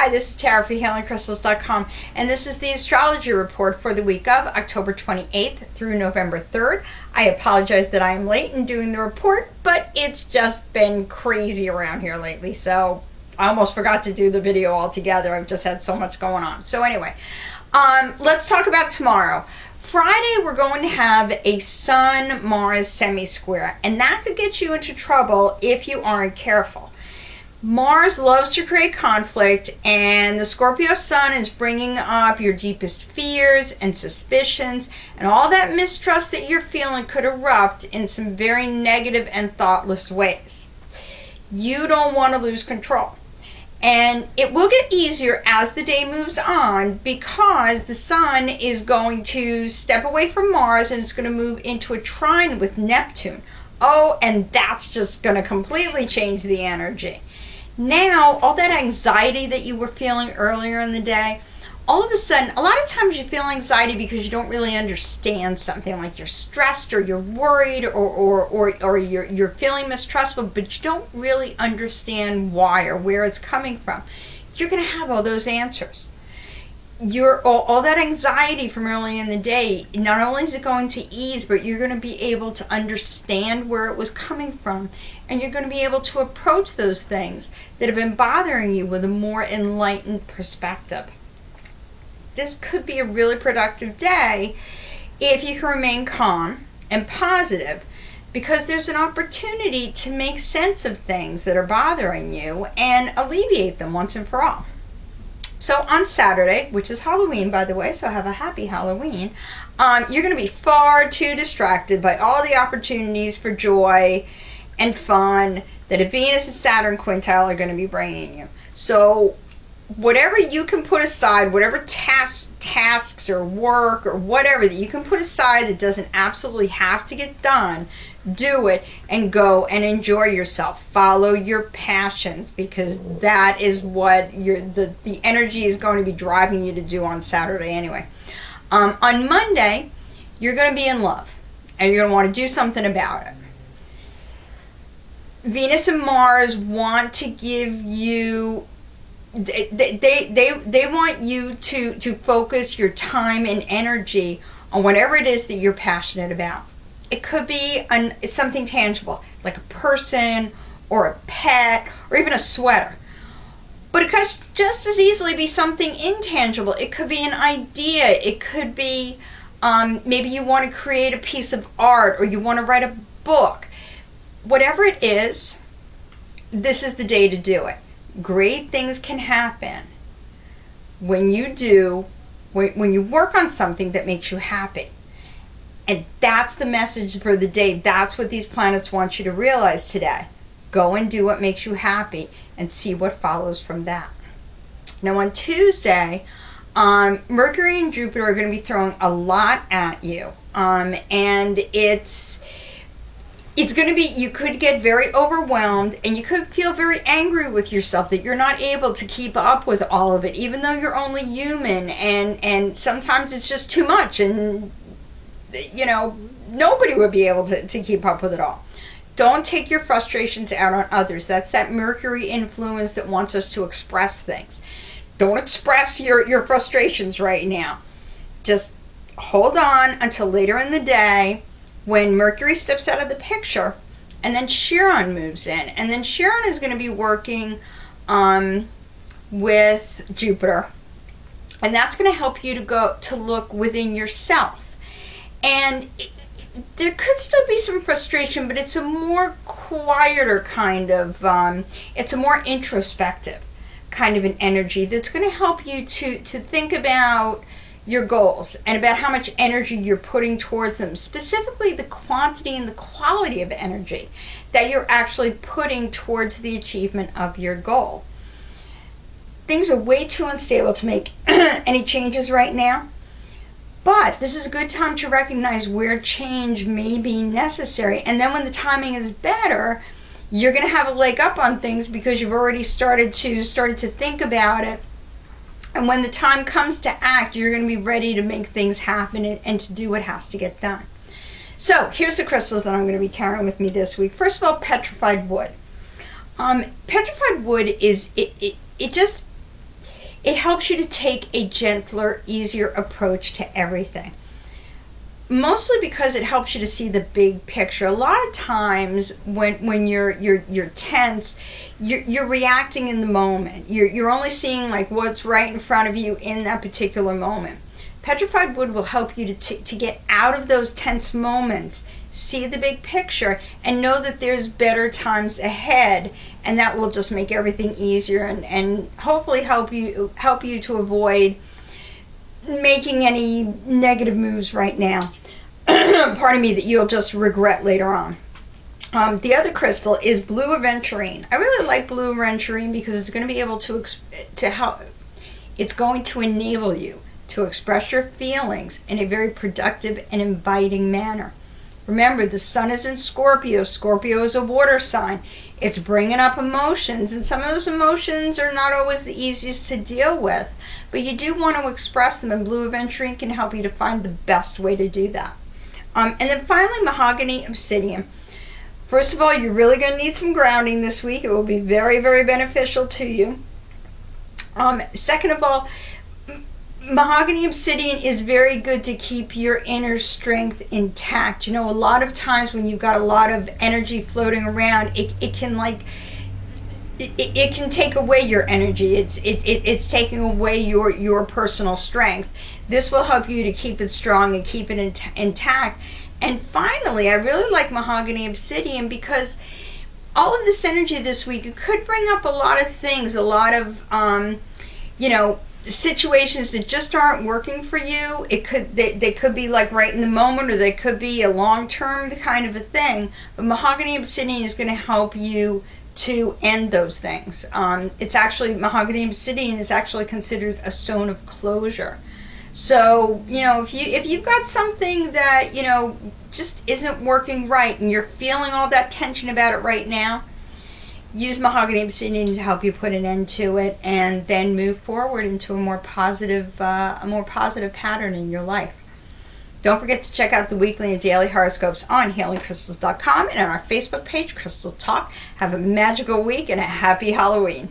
Hi, this is Tara for HealingCrystals.com, and this is the astrology report for the week of October 28th through November 3rd. I apologize that I am late in doing the report, but it's just been crazy around here lately, so I almost forgot to do the video altogether. I've just had so much going on. So anyway, let's talk about tomorrow. Friday, we're going to have a Sun-Mars semi-square, and that could get you into trouble if you aren't careful. Mars loves to create conflict, and the Scorpio Sun is bringing up your deepest fears and suspicions, and all that mistrust that you're feeling could erupt in some very negative and thoughtless ways. You don't want to lose control. And it will get easier as the day moves on because the Sun is going to step away from Mars and it's going to move into a trine with Neptune. Oh, and that's just going to completely change the energy. Now, all that anxiety that you were feeling earlier in the day, all of a sudden, a lot of times you feel anxiety because you don't really understand something, like you're stressed or you're worried or you're feeling mistrustful, but you don't really understand why or where it's coming from. You're going to have all those answers. All that anxiety from early in the day, not only is it going to ease, but you're going to be able to understand where it was coming from, and you're going to be able to approach those things that have been bothering you with a more enlightened perspective. This could be a really productive day if you can remain calm and positive, because there's an opportunity to make sense of things that are bothering you and alleviate them once and for all. So on Saturday, which is Halloween, by the way, so have a happy Halloween, you're going to be far too distracted by all the opportunities for joy and fun that a Venus and Saturn quintile are going to be bringing you. So whatever you can put aside, whatever tasks or work or whatever that you can put aside that doesn't absolutely have to get done, do it and go and enjoy yourself. Follow your passions, because that is what the energy is going to be driving you to do on Saturday anyway. On Monday, you're going to be in love and you're going to want to do something about it. Venus and Mars want to give you they want you to focus your time and energy on whatever it is that you're passionate about. It could be something tangible, like a person or a pet or even a sweater. But it could just as easily be something intangible. It could be an idea. It could be maybe you want to create a piece of art or you want to write a book. Whatever it is, this is the day to do it. Great things can happen when you work on something that makes you happy. And that's the message for the day. That's what these planets want you to realize today. Go and do what makes you happy and see what follows from that. Now on Tuesday, Mercury and Jupiter are going to be throwing a lot at you. And it's going to be, you could get very overwhelmed and you could feel very angry with yourself that you're not able to keep up with all of it, even though you're only human, and sometimes it's just too much, and nobody would be able to keep up with it all. Don't take your frustrations out on others. That's that Mercury influence that wants us to express things. Don't express your frustrations right now. Just hold on until later in the day, when Mercury steps out of the picture, and then Chiron moves in. And then Chiron is going to be working with Jupiter. And that's going to help you to look within yourself. And there could still be some frustration, but it's a more quieter kind of, it's a more introspective kind of an energy that's going to help you to think about your goals and about how much energy you're putting towards them, specifically the quantity and the quality of energy that you're actually putting towards the achievement of your goal. Things are way too unstable to make any changes right now, but this is a good time to recognize where change may be necessary, and then when the timing is better, you're going to have a leg up on things because you've already started to think about it. And when the time comes to act, you're going to be ready to make things happen and to do what has to get done. So here's the crystals that I'm going to be carrying with me this week. First of all, petrified wood. Petrified wood is, it just, it helps you to take a gentler, easier approach to everything. Mostly because it helps you to see the big picture. A lot of times when you're tense, you're reacting in the moment. You're only seeing like what's right in front of you in that particular moment. Petrified wood will help you to get out of those tense moments, see the big picture, and know that there's better times ahead, and that will just make everything easier and hopefully help you to avoid making any negative moves right now. Pardon me, that you'll just regret later on. The other crystal is blue aventurine. I really like blue aventurine because it's going to be able to help. It's going to enable you to express your feelings in a very productive and inviting manner. Remember, the sun is in Scorpio. Scorpio is a water sign. It's bringing up emotions, and some of those emotions are not always the easiest to deal with, but you do want to express them, and blue aventurine can help you to find the best way to do that. And then finally, mahogany obsidian. First of all, you're really going to need some grounding this week. It will be very, very beneficial to you. Second of all, mahogany obsidian is very good to keep your inner strength intact. You know, a lot of times when you've got a lot of energy floating around, it can take away your energy. It's taking away your personal strength. This will help you to keep it strong and keep it intact. And finally, I really like mahogany obsidian because all of this energy this week, it could bring up a lot of things, a lot of situations that just aren't working for you. They could be like right in the moment, or they could be a long-term kind of a thing. But mahogany obsidian is going to help you to end those things. Mahogany obsidian is actually considered a stone of closure. So, if you've got something that, just isn't working right and you're feeling all that tension about it right now, use mahogany obsidian to help you put an end to it and then move forward into a more positive pattern in your life. Don't forget to check out the weekly and daily horoscopes on healingcrystals.com and on our Facebook page, Crystal Talk. Have a magical week and a happy Halloween.